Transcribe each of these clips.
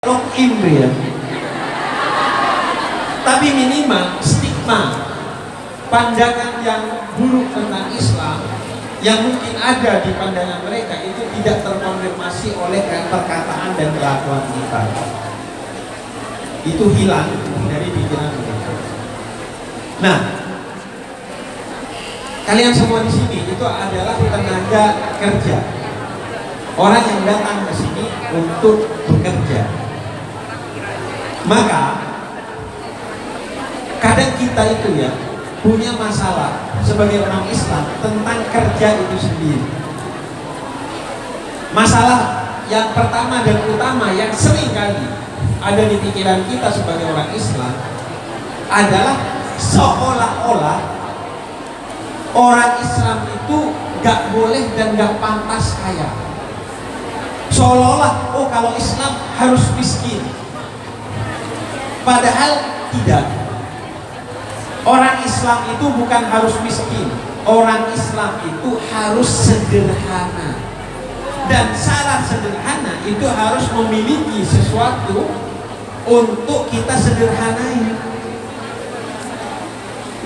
lock-in ya. Tapi minimal stigma pandangan yang buruk tentang Islam yang mungkin ada di pandangan mereka itu tidak terkonfirmasi oleh perkataan dan kelakuan kita. Itu hilang dari pikiran mereka. Nah, kalian semua di sini itu adalah tenaga kerja, orang yang datang ke sini untuk bekerja. Maka kadang kita itu ya punya masalah sebagai orang Islam tentang kerja itu sendiri. Masalah yang pertama dan utama yang sering kali ada di pikiran kita sebagai orang Islam adalah seolah-olah orang Islam itu gak boleh dan gak pantas kaya. Seolah-olah kalau Islam harus miskin. Padahal tidak. Orang Islam itu bukan harus miskin. Orang Islam itu harus sederhana. Dan syarat sederhana itu harus memiliki sesuatu untuk kita sederhanai.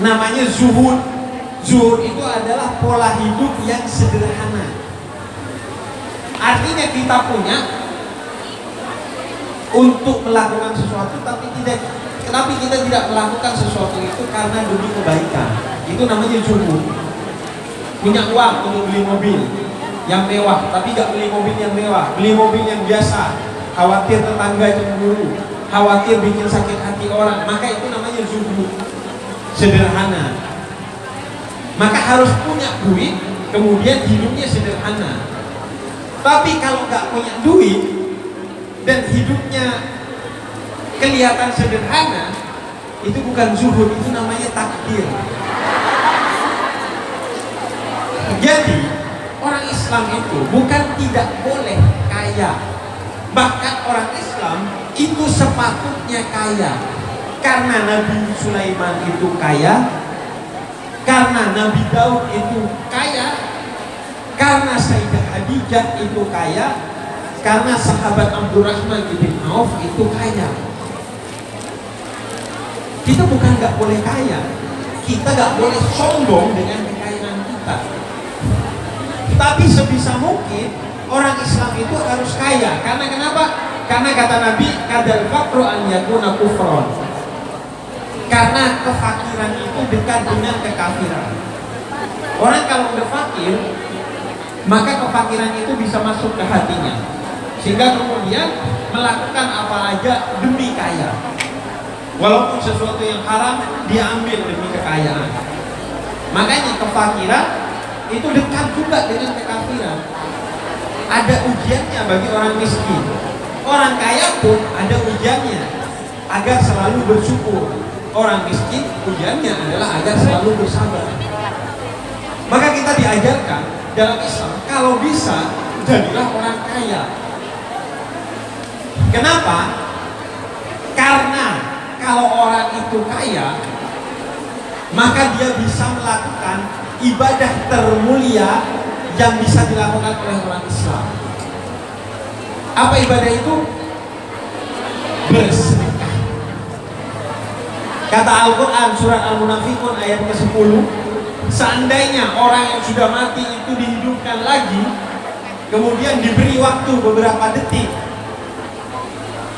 Namanya zuhud. Zuhud itu adalah pola hidup yang sederhana. Artinya kita punya untuk melakukan sesuatu tapi kita tidak melakukan sesuatu itu karena demi kebaikan. Itu namanya zuhud. Punya uang untuk beli mobil yang mewah tapi gak beli mobil yang mewah, beli mobil yang biasa, khawatir tetangga cemburu, khawatir bikin sakit hati orang, maka itu namanya zuhud. Sederhana. Maka harus punya duit, kemudian hidupnya sederhana. Tapi kalau gak punya duit dan hidupnya kelihatan sederhana, itu bukan zuhud, itu namanya takdir. Jadi orang Islam itu bukan tidak boleh kaya, bahkan orang Islam itu sepatutnya kaya. Karena Nabi Sulaiman itu kaya, karena Nabi Daud itu kaya, karena Sayyidah Khadijah itu kaya, karena sahabat Abdurrahman bin Auf itu kaya. Kita bukan gak boleh kaya, kita gak boleh sombong dengan kekayaan kita. Tapi sebisa mungkin orang Islam itu harus kaya. Karena kenapa? Karena kata Nabi, kadal faqru an yakuna kufron. Karena kefakiran itu dekat dengan kekafiran. Orang kalau udah fakir, maka kefakiran itu bisa masuk ke hatinya, sehingga kemudian melakukan apa aja demi kaya. Walaupun sesuatu yang haram dia ambil demi kekayaan. Makanya kefakiran itu dekat juga dengan kekafiran. Ada ujiannya bagi orang miskin. Orang kaya pun ada ujiannya agar selalu bersyukur. Orang miskin ujiannya adalah agar selalu bersabar. Maka kita diajarkan dalam Islam, kalau bisa jadilah orang kaya. Kenapa? Karena kalau orang itu kaya, maka dia bisa melakukan ibadah termulia yang bisa dilakukan oleh orang Islam. Apa ibadah itu? Bersedekah. Kata Al-Quran surat Al-Munafiqun ayat ke-10, seandainya orang yang sudah mati itu dihidupkan lagi, kemudian diberi waktu beberapa detik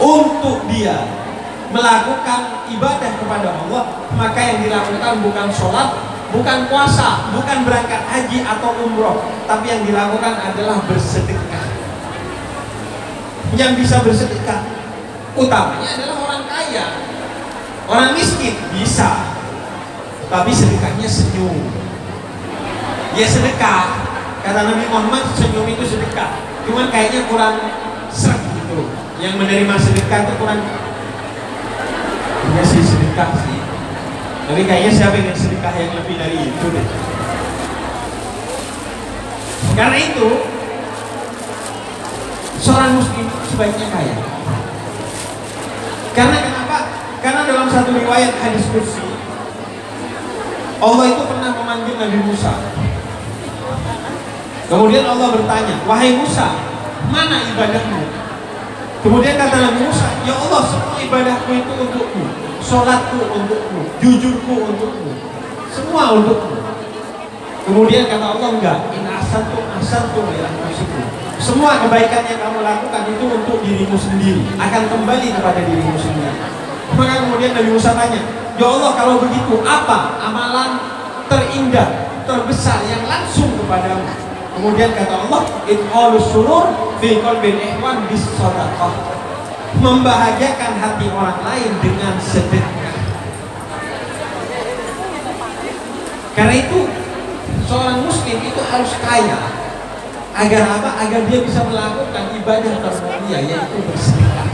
untuk dia melakukan ibadah kepada Allah, maka yang dilakukan bukan sholat, bukan puasa, bukan berangkat haji atau umroh, tapi yang dilakukan adalah bersedekah. Yang bisa bersedekah utamanya adalah orang kaya. Orang miskin bisa, tapi sedekahnya senyum. Ya sedekah, kata Nabi Muhammad, senyum itu sedekah. Cuman kayaknya kurang seret gitu. Yang menerima sedekah itu kurang. Ya sih sedekah sih, tapi kayaknya saya pengen sedekah yang lebih dari itu deh. Karena itu seorang muslim sebaiknya kaya. Karena kenapa? Karena dalam satu riwayat hadis qudsi, Allah itu pernah memanggil Nabi Musa. Kemudian Allah bertanya, wahai Musa, mana ibadahmu? Kemudian kata Nabi Musa, ya Allah, semua ibadahku itu untukmu, sholatku untukmu, jujurku untukmu, semua untukmu. Kemudian kata Allah, enggak, in ahsantum ila anfusikum. Semua kebaikan yang kamu lakukan itu untuk dirimu sendiri, akan kembali kepada dirimu sendiri. Maka kemudian Nabi Musa tanya, ya Allah, kalau begitu apa amalan terindah, terbesar yang langsung kepadamu? Kemudian kata Allah, idkhalus surur fi qalbil ihwan bis shadaqah. Membahagiakan hati orang lain dengan sedekah. Karena itu seorang muslim itu harus kaya. Agar apa? Agar dia bisa melakukan ibadah termulia, yaitu bersedekah,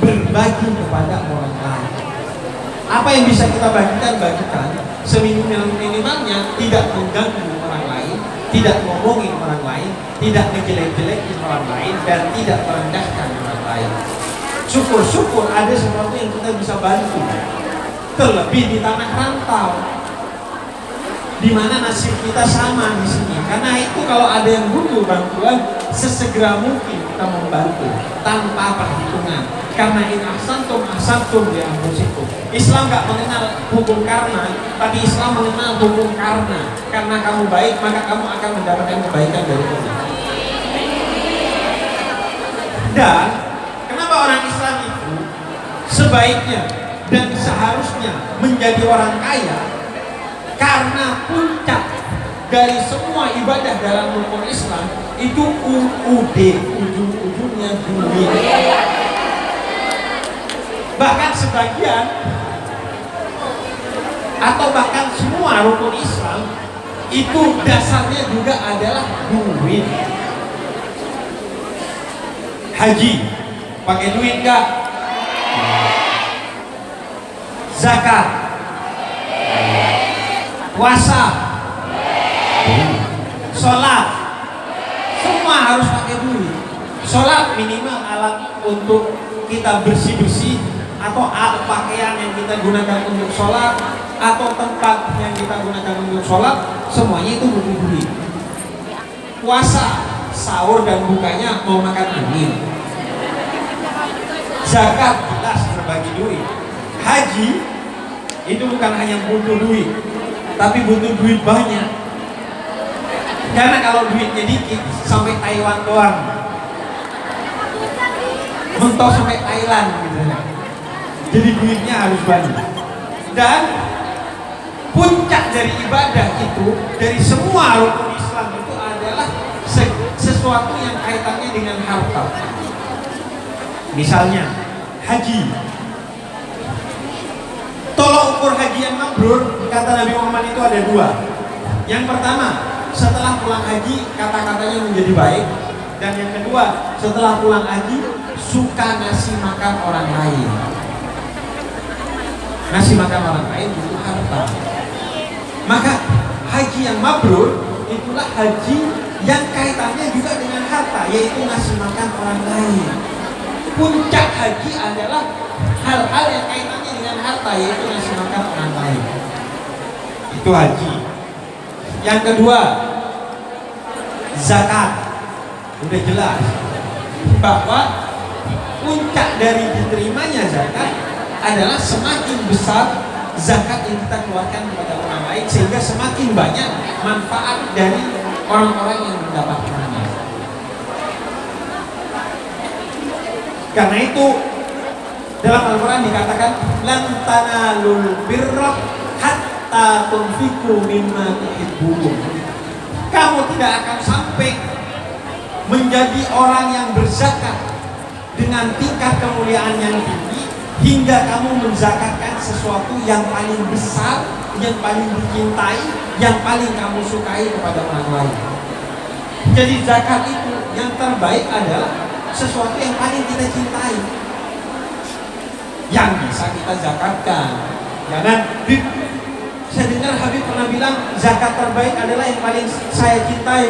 berbagi kepada orang lain. Apa yang bisa kita bagikan, seminimal-minimalnya tidak mengganggu orang lain, tidak ngomongin orang lain, tidak ngejelek-jelekin orang lain, dan tidak merendahkan orang lain. Syukur-syukur ada sesuatu yang kita bisa bantu. Terlebih di tanah rantau, di mana nasib kita sama di sini. Karena itu kalau ada yang butuh bantuan, sesegera mungkin kita membantu tanpa perhitungan. Karena in ahsantum li anfusikum. Islam nggak mengenal hukum karma, tapi Islam mengenal hukum karena. Karena kamu baik, maka kamu akan mendapatkan kebaikan dari Allah. Dan kenapa orang Islam itu sebaiknya dan seharusnya menjadi orang kaya? Karena puncak dari semua ibadah dalam rukun Islam itu ujung-ujungnya duit. Bahkan sebagian atau bahkan semua rukun Islam itu dasarnya juga adalah duit. Haji pakai duit gak? Zakat, puasa, sholat, semua harus pakai duit. Sholat minimal alat untuk kita bersih-bersih, atau alat pakaian yang kita gunakan untuk sholat, atau tempat yang kita gunakan untuk sholat, semuanya itu butuh duit. Puasa, sahur dan bukanya mau makan angin. Zakat jelas berbagi duit. Haji itu bukan hanya butuh duit, tapi butuh duit banyak. Karena kalau duitnya dikit, sampai Taiwan doang, mentok sampai Thailand gitu. Jadi duitnya harus banyak. Dan puncak dari ibadah itu, dari semua rukun Islam itu adalah sesuatu yang kaitannya dengan harta. Misalnya haji. Tolok ukur haji yang mabrur, kata Nabi Muhammad, itu ada dua. Yang pertama, setelah pulang haji kata-katanya menjadi baik. Dan yang kedua, setelah pulang haji suka ngasih makan orang lain. Ngasih makan orang lain itu harta. Maka haji yang mabrur itulah haji yang kaitannya juga dengan harta, yaitu ngasih makan orang lain. Puncak haji adalah hal-hal yang kaitannya dengan harta, yaitu ngasih makan orang lain. Itu haji. Yang kedua, zakat. Udah jelas bahwa puncak dari diterimanya zakat adalah semakin besar zakat yang kita keluarkan kepada orang lain, sehingga semakin banyak manfaat dari orang-orang yang mendapatkannya. Karena itu dalam Al-Quran dikatakan lan tanalul birra hatta tunfiqu mimma tuhibbun. Kamu tidak akan sampai menjadi orang yang berzakat dengan tingkat kemuliaan yang tinggi hingga kamu menzakatkan sesuatu yang paling besar, yang paling dicintai, yang paling kamu sukai kepada orang lain. Jadi zakat itu yang terbaik adalah sesuatu yang paling kita cintai, yang bisa kita zakatkan. Jangan, saya dengar Habib pernah bilang zakat terbaik adalah yang paling saya cintai.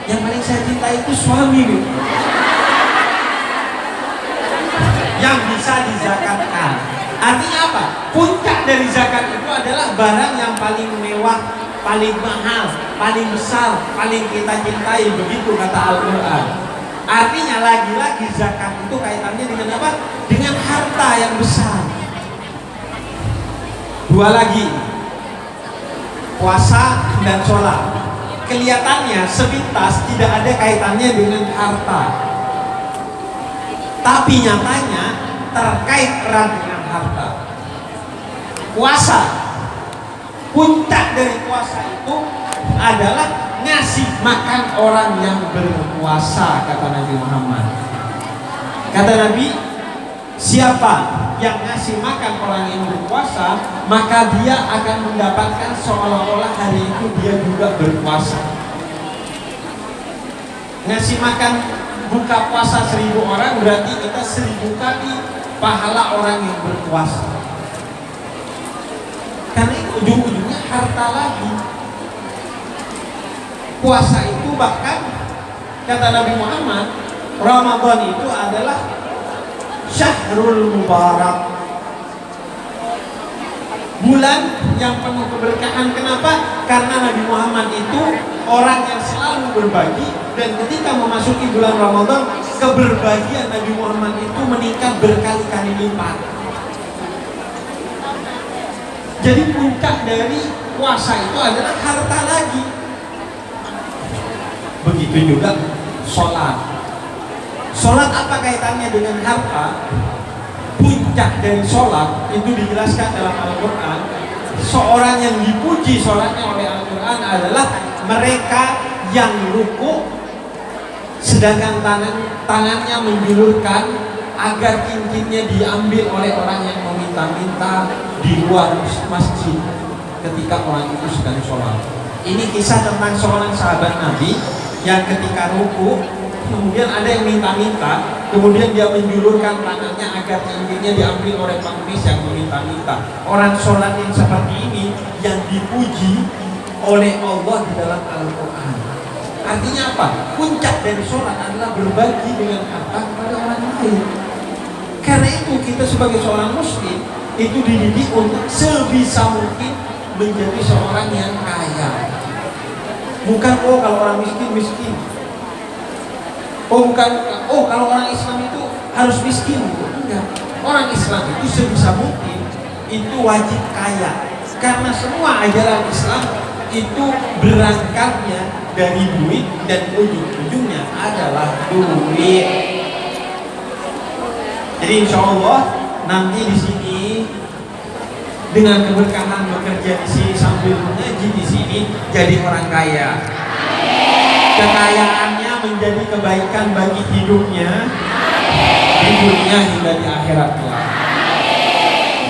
Yang paling saya cintai itu suami. Yang bisa dizakatkan. Artinya apa? Puncak dari zakat itu adalah barang yang paling mewah, paling mahal, paling besar, paling kita cintai. Begitu kata Al-Quran. Artinya lagi-lagi zakat itu kaitannya dengan apa? Dengan harta yang besar. Dua lagi, puasa dan sholat. Kelihatannya sepintas tidak ada kaitannya dengan harta, tapi nyatanya terkait erat dengan harta. Puasa, puncak dari puasa itu adalah ngasih makan orang yang berpuasa, kata Nabi Muhammad. Kata Nabi, siapa yang ngasih makan orang yang berpuasa, maka dia akan mendapatkan seolah-olah hari itu dia juga berpuasa. Ngasih makan buka puasa 1000 orang berarti kita 1000 kali pahala orang yang berpuasa. Karena itu ujung-ujungnya harta lagi. Puasa itu bahkan kata Nabi Muhammad, Ramadan itu adalah Syahrul Mubarak, bulan yang penuh keberkahan. Kenapa? Karena Nabi Muhammad itu orang yang selalu berbagi, dan ketika memasuki bulan Ramadan, keberbagian Nabi Muhammad itu meningkat berkali-kali lipat. Jadi puncak dari puasa itu adalah harta lagi. Begitu juga sholat. Sholat apa kaitannya dengan harta? Puncak dari sholat itu dijelaskan dalam Al-Quran. Seorang yang dipuji sholatnya oleh Al-Quran adalah mereka yang ruku sedangkan tangannya menjulurkan agar cincinnya diambil oleh orang yang meminta-minta di luar masjid ketika orang itu sedang sholat. Ini kisah tentang seorang sahabat Nabi yang ketika ruku kemudian ada yang minta-minta, kemudian dia menjulurkan tangannya agar cincinnya diambil oleh pengemis yang meminta-minta. Orang sholat yang seperti ini yang dipuji oleh Allah di dalam Al-Quran. Artinya apa? Puncak dari sholat adalah berbagi dengan harta kepada orang lain. Karena itu kita sebagai seorang muslim itu dididik untuk sebisa mungkin menjadi seorang yang kaya. Bukan kalau orang miskin. Bukan kalau orang Islam itu harus miskin. Enggak. Orang Islam itu sebisa mungkin itu wajib kaya. Karena semua ajaran Islam itu berangkatnya dari duit dan ujung-ujungnya adalah duit. Jadi insya Allah nanti di sini dengan keberkahan bekerja di sini sambil mengaji di sini jadi orang kaya. Kekayaannya menjadi kebaikan bagi hidupnya di dunia hingga di akhirat kelak.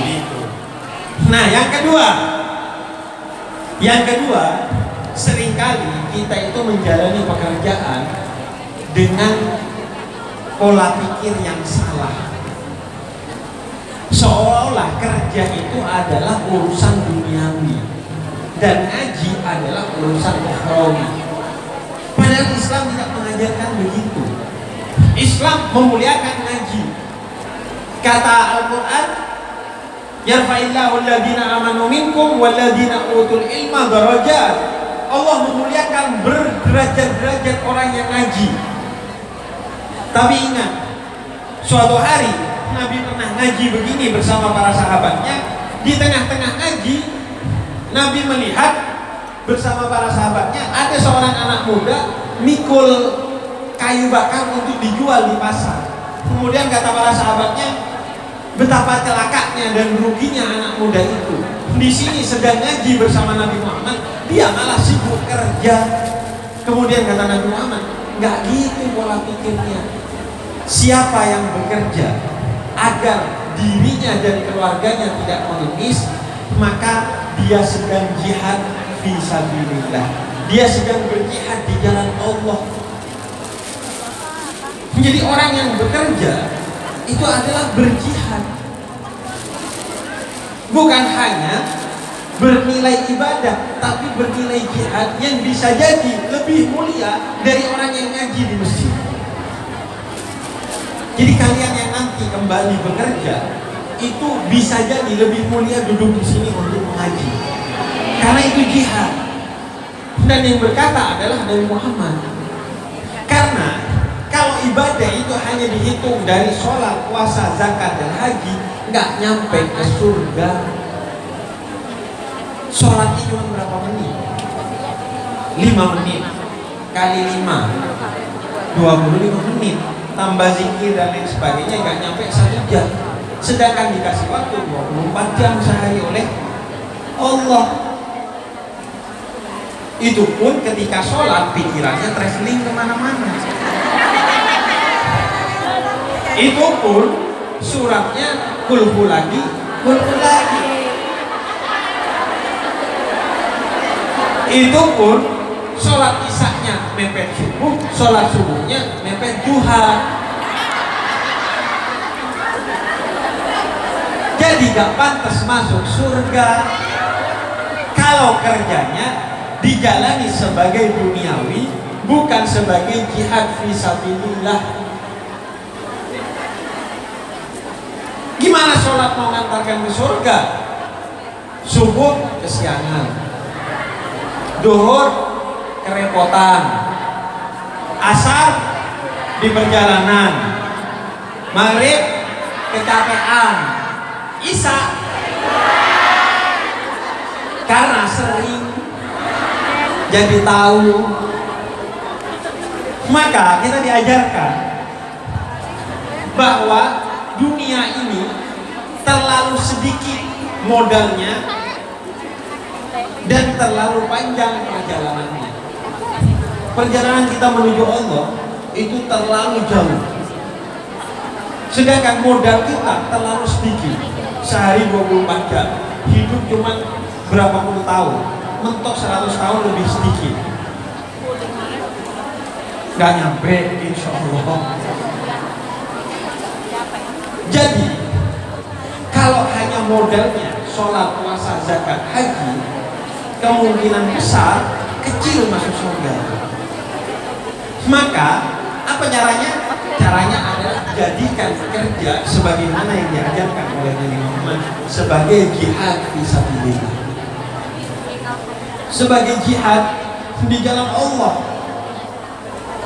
Gitu. Nah, yang kedua, seringkali kita itu menjalani pekerjaan dengan pola pikir yang salah. Seolah-olah kerja itu adalah urusan duniawi dan ngaji adalah urusan ukhrawi. Padahal Islam tidak mengajarkan begitu. Islam memuliakan ngaji. Kata Al-Quran, yarfa'illahu alladhina amanu minkum walladhina utul ilma darajat. Allah memuliakan berderajat-derajat orang yang ngaji. Tapi ingat, suatu hari Nabi pernah ngaji begini bersama para sahabatnya. Di tengah-tengah ngaji, Nabi melihat bersama para sahabatnya ada seorang anak muda mikul kayu bakar untuk dijual di pasar. Kemudian kata para sahabatnya, betapa celakanya dan ruginya anak muda itu. Di sini sedang ngaji bersama Nabi Muhammad, dia malah sibuk kerja. Kemudian kata Nabi Muhammad, nggak gitu pola pikirnya. Siapa yang bekerja agar dirinya dan keluarganya tidak mengemis, maka dia sedang jihad fisabilillah. Dia sedang berjihad di jalan Allah. Menjadi orang yang bekerja itu adalah berjihad. Bukan hanya bernilai ibadah, tapi bernilai jihad yang bisa jadi lebih mulia dari orang yang ngaji di masjid. Jadi kalian yang nanti kembali bekerja itu bisa jadi lebih mulia duduk di sini untuk mengaji. Karena itu jihad. Dan yang berkata adalah Nabi Muhammad. Karena kalau ibadah itu hanya dihitung dari sholat, puasa, zakat, dan haji, nggak nyampe ke surga. Sholatnya cuma berapa menit? 5 menit kali 5, 25 menit, tambah zikir dan lain sebagainya, nggak nyampe 1 jam. Sedangkan dikasih waktu 24 jam sehari oleh Allah. Itu pun ketika sholat pikirannya traveling kemana-mana. Itu pun suratnya kulhu lagi, kulhu lagi. Itu pun sholat isaknya mepet subuh, sholat subuhnya mepet duha. Jadi gak pantas masuk surga kalau kerjanya dijalani sebagai duniawi, bukan sebagai jihad fisabilillah. Gimana sholat mau ngantarkan ke surga? Subuh kesiangan, duhur kerepotan, asar di perjalanan, maghrib kecapean, isya karena sering jadi tahu. Maka kita diajarkan bahwa dunia ini terlalu sedikit modalnya dan terlalu panjang perjalanannya. Perjalanan kita menuju Allah itu terlalu jauh, sedangkan modal kita terlalu sedikit. Sehari 24 jam, hidup cuma berapa puluh tahun, mentok 100 tahun lebih sedikit, gak nyampe insya Allah. Jadi kalau hanya modalnya sholat, puasa, zakat, haji, kemungkinan besar kecil masuk surga. Maka apa caranya? Caranya adalah jadikan kerja sebagaimana yang diajarkan oleh Nabi Muhammad sebagai jihad fisabilillah, sebagai jihad di jalan Allah.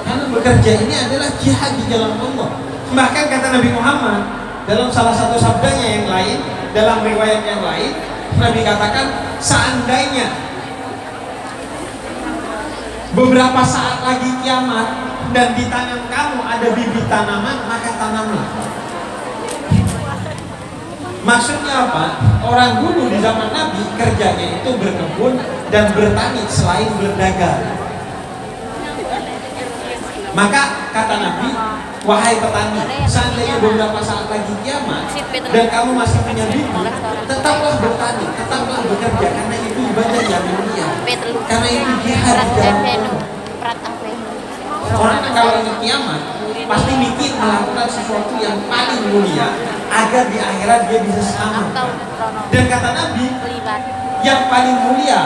Karena bekerja ini adalah jihad di jalan Allah. Bahkan kata Nabi Muhammad dalam salah satu sabdanya yang lain, dalam riwayat yang lain, Nabi katakan, seandainya beberapa saat lagi kiamat dan di tangan kamu ada bibit tanaman, maka tanamlah. Maksudnya apa? Orang dulu di zaman Nabi kerjanya itu berkebun dan bertani selain berdagang. Maka kata Nabi, wahai petani, seandainya beberapa saat lagi kiamat dan kamu masih punya bibit, tetaplah bertani, tetaplah bekerja, karena itu ibadah yang mulia, karena itu jihad di jalan Allah. Orang kalau ingin kiamat pasti mikir melakukan sesuatu yang paling mulia agar di akhirat dia bisa selamat. Dan kata Nabi, yang paling mulia,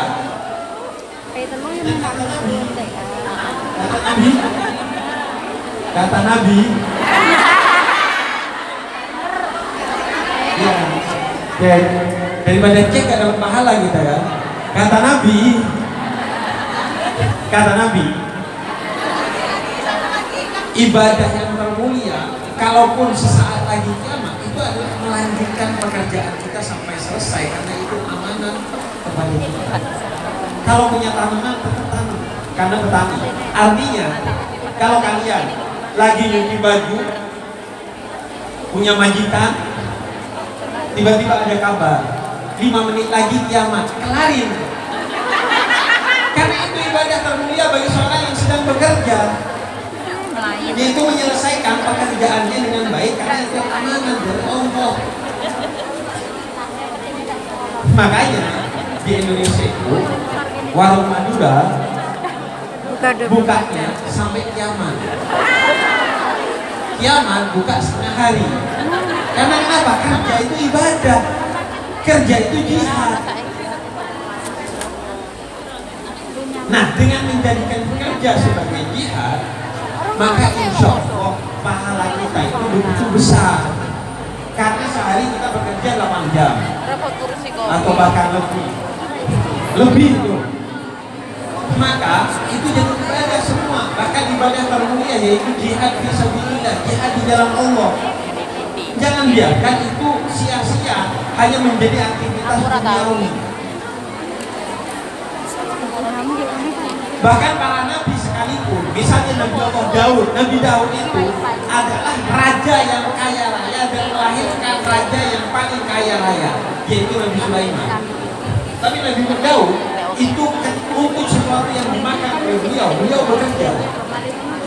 kata Nabi, ya, daripada cek gak dapat pahala kita ya. Kata Nabi, ibadah yang termulia, kalaupun sesaat lagi kiamat, itu adalah melanjutkan pekerjaan kita sampai selesai, karena itu amanah kepada kita. Kalau punya tanaman, tetap tanam, karena petani. Artinya, kalau kalian lagi nyuci baju, punya majikan, tiba-tiba ada kabar 5 menit lagi kiamat, kelarin. Karena itu ibadah termulia bagi seorang yang sedang bekerja, yaitu menyelesaikan pekerjaannya dengan baik, karena itu amanah dari Allah. Makanya di Indonesia itu warung Madura bukanya sampai kiamat. Kiamat buka setengah hari. Karena kenapa? Kerja itu ibadah, kerja itu jihad. Nah, dengan menjadikan kerja sebagai jihad, maka insya Allah pahala kita itu begitu besar. Karena sehari kita bekerja 8 jam atau bahkan lebih tuh. Maka itu jadi ibadah semua. bahkan ibadah termulia yaitu jihad fisabilillah, jihad di jalan Allah. Jangan biarkan itu sia-sia hanya menjadi aktivitas duniawi. Bahkan para nabi sekalipun, misalnya Nabi Allah Daud, Nabi Daud itu adalah raja yang kaya raya dan melahirkan raja yang paling kaya raya, yaitu Nabi Sulaiman. Tapi Nabi Daud itu untuk sesuatu yang dimakan oleh beliau bekerja,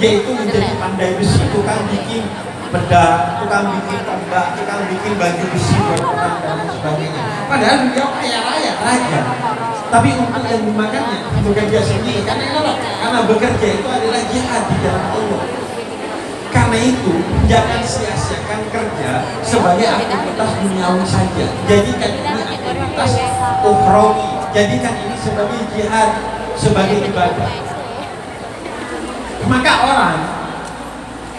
yaitu menjadi pandai besi, tukang bikin pedang, tukang bikin tombak, tukang bikin baju besi buat perang dan sebagainya. Padahal beliau kaya raya, raja. Tapi untuk yang dimakannya bekerja sendiri. Karena kenapa? Karena bekerja itu adalah jihad di jalan Allah. Karena itu jangan sia-siakan kerja sebagai aktivitas duniawi saja. Jadikan ini aktivitas ukhrawi. Jadikan ini sebagai jihad, sebagai ibadah. Maka orang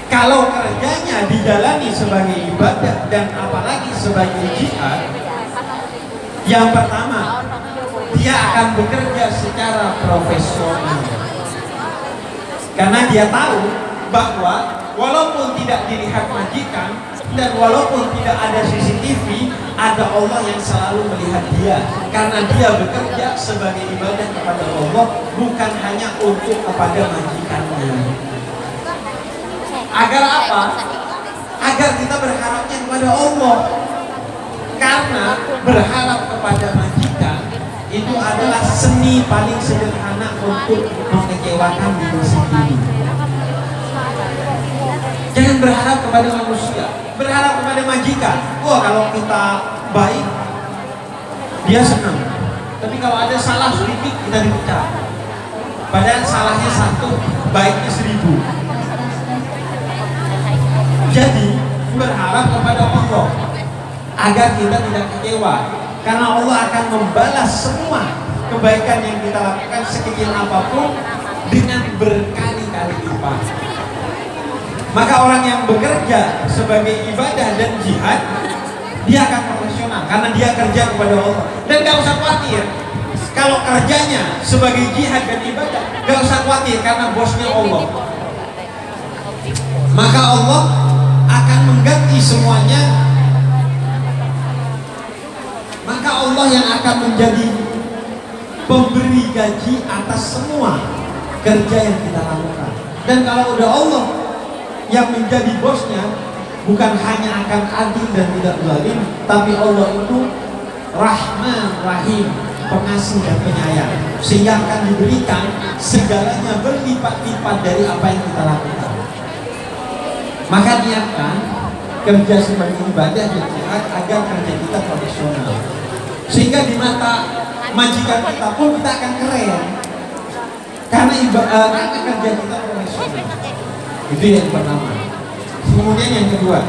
kalau kerjanya dijalani sebagai ibadah dan apalagi sebagai jihad, yang pertama dia akan bekerja secara profesional. Karena dia tahu bahwa walaupun tidak dilihat majikan dan walaupun tidak ada CCTV, ada Allah yang selalu melihat dia. Karena dia bekerja sebagai ibadah kepada Allah, bukan hanya untuk kepada majikannya. Agar apa? Agar kita berharapnya kepada Allah. Karena berharap kepada majikan itu adalah seni paling sederhana untuk mengecewakan diri sendiri. Jangan berharap kepada manusia, berharap kepada majikan. Wah, kalau kita baik, dia senang. Tapi kalau ada salah sedikit, kita dipecat. Padahal salahnya satu, baiknya 1000. Jadi berharap kepada Allah agar kita tidak kecewa, karena Allah akan membalas semua kebaikan yang kita lakukan sekecil apapun dengan berkali-kali lipat. Maka orang yang bekerja sebagai ibadah dan jihad, dia akan profesional karena dia kerja kepada Allah. Dan gak usah khawatir kalau kerjanya sebagai jihad dan ibadah, gak usah khawatir karena bosnya Allah. Maka Allah akan mengganti semuanya. Maka Allah yang akan menjadi pemberi gaji atas semua kerja yang kita lakukan. Dan kalau udah Allah yang menjadi bosnya, bukan hanya akan adil dan tidak zalim, tapi Allah itu Rahman Rahim, pengasih dan penyayang, sehingga akan diberikan segalanya berlipat-lipat dari apa yang kita lakukan. Maka niatkan kerja sebagai ibadah dan jihad agar kerja kita profesional, sehingga di mata majikan kita pun kita akan keren karena kerja kita profesional. Itu yang pertama. Kemudian yang kedua,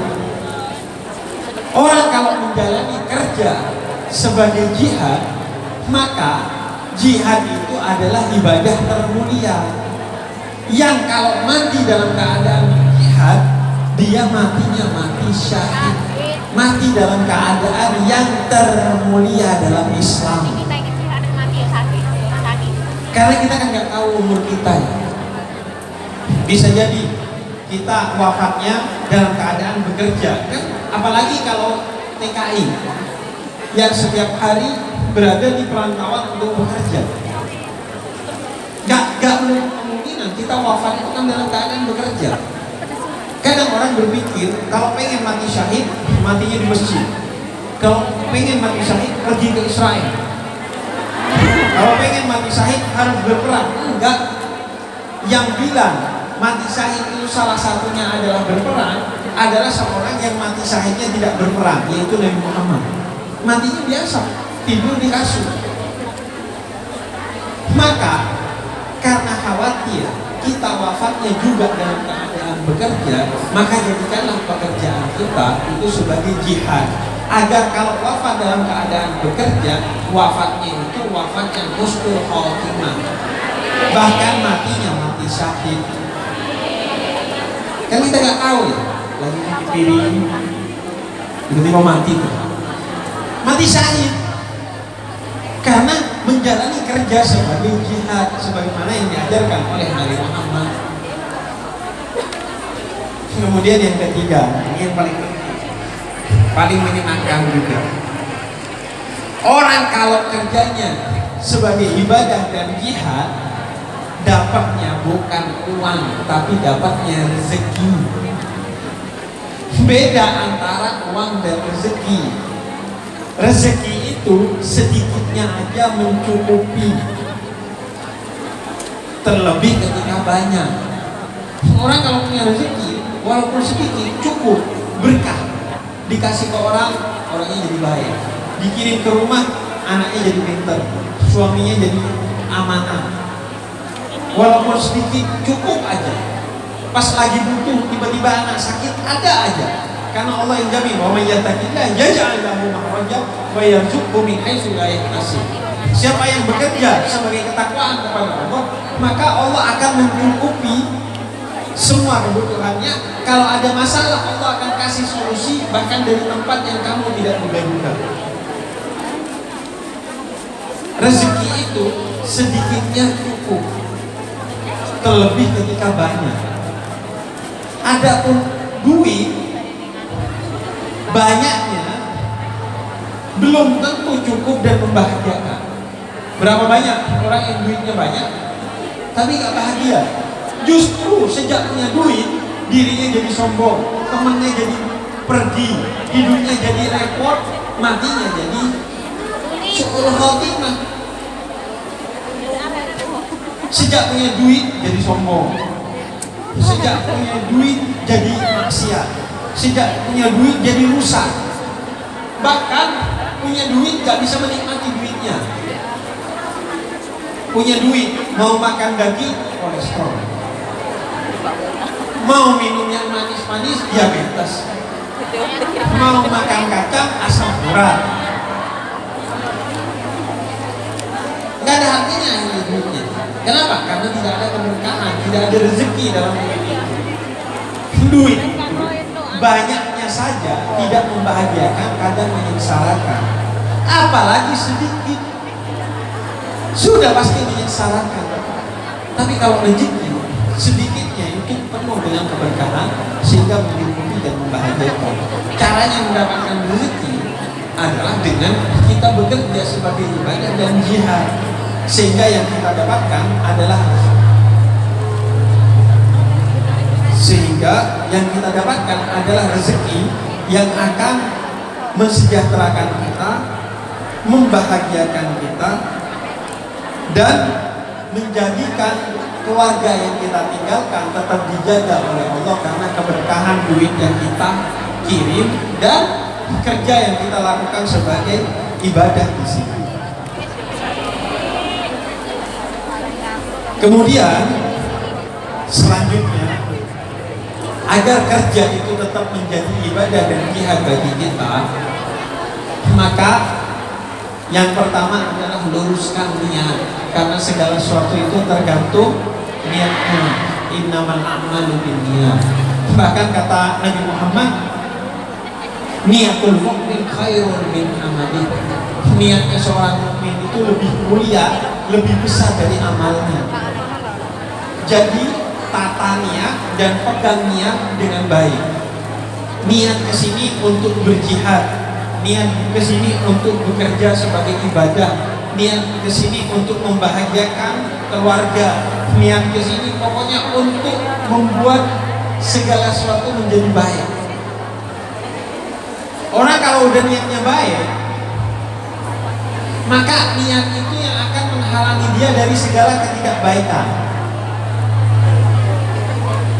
orang kalau menjalani kerja sebagai jihad, maka jihad itu adalah ibadah termulia yang kalau mati dalam keadaan jihad, dia matinya mati syahid, mati dalam keadaan yang termulia dalam Islam. Karena kita kan nggak tahu umur kita ya. Bisa jadi kita wafatnya dalam keadaan bekerja, kan? Apalagi kalau TKI yang setiap hari berada di perantauan untuk bekerja. Gak kemungkinan kita wafat itu kan dalam keadaan bekerja. Kadang orang berpikir kalau pengen mati syahid, matinya di masjid. Kalau pengen mati syahid, pergi ke Israel. Kalau pengen mati syahid harus berperang. Enggak. Yang bilang mati syahid itu salah satunya adalah berperang adalah seorang yang mati syahidnya tidak berperang, yaitu Nabi Muhammad. Matinya biasa, tidur di kasur. Maka karena khawatir kita wafatnya juga dalam keadaan bekerja, maka jadikanlah pekerjaan kita itu sebagai jihad, agar kalau wafat dalam keadaan bekerja, wafatnya itu wafat yang husnul khotimah, bahkan matinya mati syahid. Kan kita nggak tahu ya, lagi piring tiba-tiba mati syahid karena menjalani kerja sebagai jihad, sebagaimana yang diajarkan oleh Nabi Muhammad Kemudian yang ketiga, ini yang paling penting, paling menyenangkan juga. Orang kalau kerjanya sebagai ibadah dan jihad, dapatnya bukan uang, tapi dapatnya rezeki. Beda antara uang dan rezeki. Rezeki itu sedikitnya aja mencukupi, terlebih ketika banyak. Orang kalau punya rezeki, walaupun sedikit cukup, berkah. Dikasih ke orang, orangnya jadi baik. Dikirim ke rumah, anaknya jadi pintar, suaminya jadi amanah. Walaupun sedikit cukup aja. Pas lagi butuh, tiba-tiba anak sakit, ada aja. Karena Allah yang jamin, wa may yattaqillah yaj'al lahu makhraja wa yarzuqhu min haitsu la yahtasib. Siapa yang bekerja sebagai ketakwaan kepada Allah, maka Allah akan mencukupi semua kebutuhannya. Kalau ada masalah, Allah akan kasih solusi bahkan dari tempat yang kamu tidak duga-duga. Rezeki itu sedikitnya cukup, terlebih ketika banyak. Adapun duit, banyaknya belum tentu cukup dan membahagiakan. Berapa banyak orang yang duitnya banyak tapi gak bahagia? Justru sejak punya duit, dirinya jadi sombong, temannya jadi pergi, hidupnya jadi repot, matinya jadi su'ul khotimah. Sejak punya duit jadi sombong, sejak punya duit jadi maksiat, sejak punya duit jadi rusak. Bahkan punya duit gak bisa menikmati duitnya. Punya duit, mau makan daging, kolesterol. Mau minum yang manis-manis, diabetes. Mau makan kacang, asam urat. Gak ada artinya ini duitnya. Kenapa? Karena tidak ada keberkahan, tidak ada rezeki dalam duit itu. Duit banyaknya saja tidak membahagiakan, kadang menyengsarakan. Apalagi sedikit, sudah pasti menyengsarakan. Tapi kalau rezeki sedikitnya itu penuh dengan keberkahan sehingga mencukupi dan membahagiakan. Caranya mendapatkan rezeki adalah dengan kita bekerja sebagai ibadah dan jihad, sehingga yang kita dapatkan adalah rezeki yang akan mensejahterakan kita, membahagiakan kita, dan menjadikan keluarga yang kita tinggalkan tetap dijaga oleh Allah karena keberkahan duit yang kita kirim dan kerja yang kita lakukan sebagai ibadah di sini. Kemudian selanjutnya, agar kerja itu tetap menjadi ibadah dan jihad bagi kita, maka yang pertama adalah luruskan niat, karena segala sesuatu itu tergantung niatnya. Innamal a'malu binniyat. Bahkan kata Nabi Muhammad, niatul mu'min khairun min amali. Niatnya seorang mukmin itu lebih mulia, lebih besar dari amalnya. Jadi tata niat dan pegang niat dengan baik. Niat ke sini untuk berjihad, niat ke sini untuk bekerja sebagai ibadah, niat ke sini untuk membahagiakan keluarga, niat ke sini pokoknya untuk membuat segala sesuatu menjadi baik. Orang kalau udah niatnya baik, maka niat itu yang akan menghalangi dia dari segala ketidakbaikan.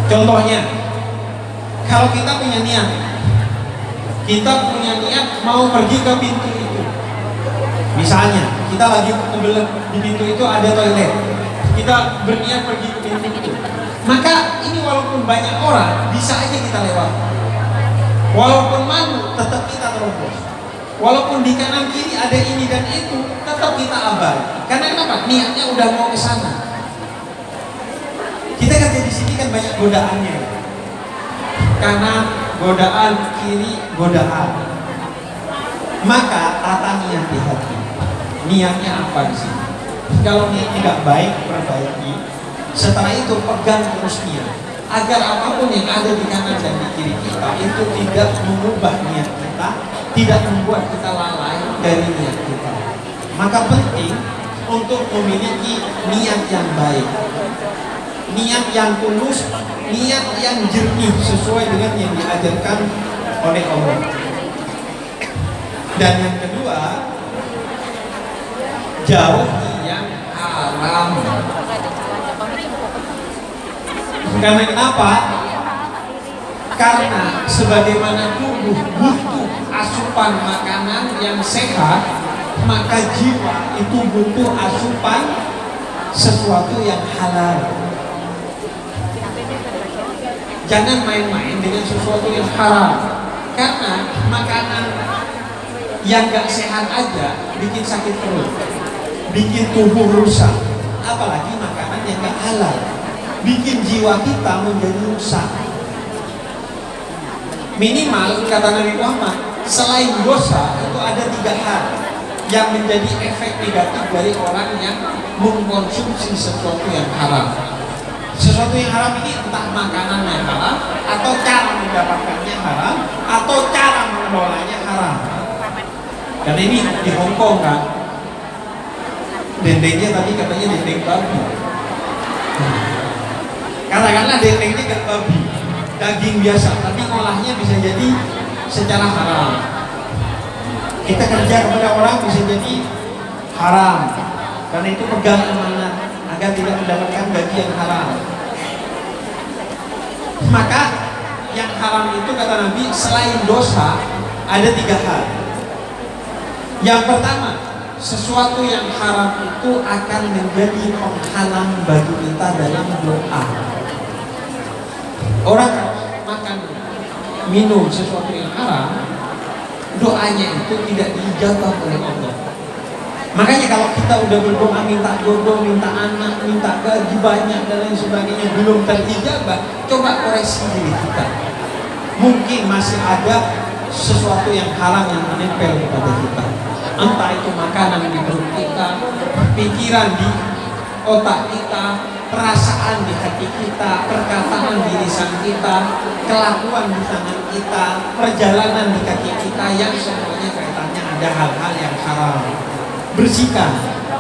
Contohnya, kalau kita punya niat mau pergi ke pintu itu. Misalnya, kita lagi kebelet di pintu itu ada toilet. Kita berniat pergi ke pintu itu. Maka ini walaupun banyak orang, bisa aja kita lewat. Walaupun malu, tetap kita terobos. Walaupun di kanan kiri ada ini dan itu, tetap kita abai. Karena kenapa? Niatnya udah mau ke sana. Kita kerja di sini kan banyak godaannya. Kanan, godaan, kiri, godaan. Maka tata niat di hati. Niatnya apa di sini? Kalau niat tidak baik, perbaiki. Setelah itu pegang terus niat. agar apapun yang ada di kanan dan di kiri kita itu tidak mengubah niat kita, tidak membuat kita lalai dari niat kita. Maka penting untuk memiliki niat yang baik, niat yang tulus, niat yang jernih sesuai dengan yang diajarkan oleh Allah. Dan yang kedua, jauhi yang haram. Karena kenapa? Karena sebagaimana tubuh butuh asupan makanan yang sehat, maka jiwa itu butuh asupan sesuatu yang halal. Jangan main-main dengan sesuatu yang haram, karena makanan yang gak sehat aja bikin sakit perut, bikin tubuh rusak, apalagi makanan yang gak halal, bikin jiwa kita menjadi rusak. Minimal kata Nabi Muhammad, selain dosa itu ada 3 hal yang menjadi efek negatif dari orang yang mengkonsumsi sesuatu yang haram. Sesuatu yang haram ini entah makanan yang haram, atau cara mendapatkannya haram, atau cara mengelolanya haram. Karena ini di Hongkong kan, dendengnya tadi katanya dendeng babi. Katakanlah dendengnya gak babi, daging biasa, tapi ngolahnya bisa jadi secara haram. Kita kerja kepada orang bisa jadi haram, karena itu pegang amanah agar tidak mendapatkan gaji yang haram. Maka yang haram itu kata Nabi selain dosa ada 3 hal. Yang pertama, sesuatu yang haram itu akan menjadi penghalang bagi kita dalam doa. Orang makan minum sesuatu yang haram, doanya itu tidak dijawab oleh Allah. Makanya kalau kita udah berdoa minta jodoh, minta anak, minta gaji banyak dan lain sebagainya belum terijabah, coba koreksi diri kita. Mungkin masih ada sesuatu yang haram yang menempel kepada kita. Entah itu makanan di perut kita, pikiran di otak kita, perasaan di hati kita, perkataan di lisan kita, kelakuan di tangan kita, perjalanan di kaki kita, yang semuanya kaitannya ada hal-hal yang haram. Bersihkan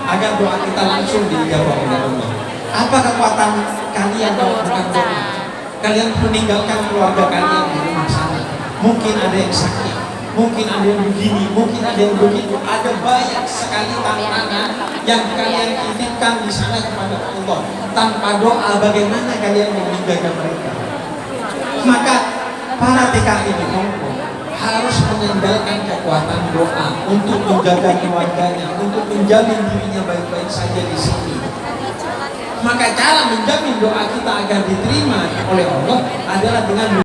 agar doa kita langsung dijawab oleh Allah. Apa kekuatan kalian kalau bukan doa? Kalian meninggalkan keluarga kalian di rumah sana. Mungkin ada yang sakit, mungkin ada yang begini, mungkin ada yang begitu. Ada banyak sekali tantangan yang kalian titipkan di sana kepada Allah. Tanpa doa bagaimana kalian mau menjaga mereka? Maka para TKI di Hongkong harus mengandalkan kekuatan doa untuk menjaga keluarganya, untuk menjamin dirinya baik-baik saja di sini. Maka cara menjamin doa kita agar diterima oleh Allah adalah dengan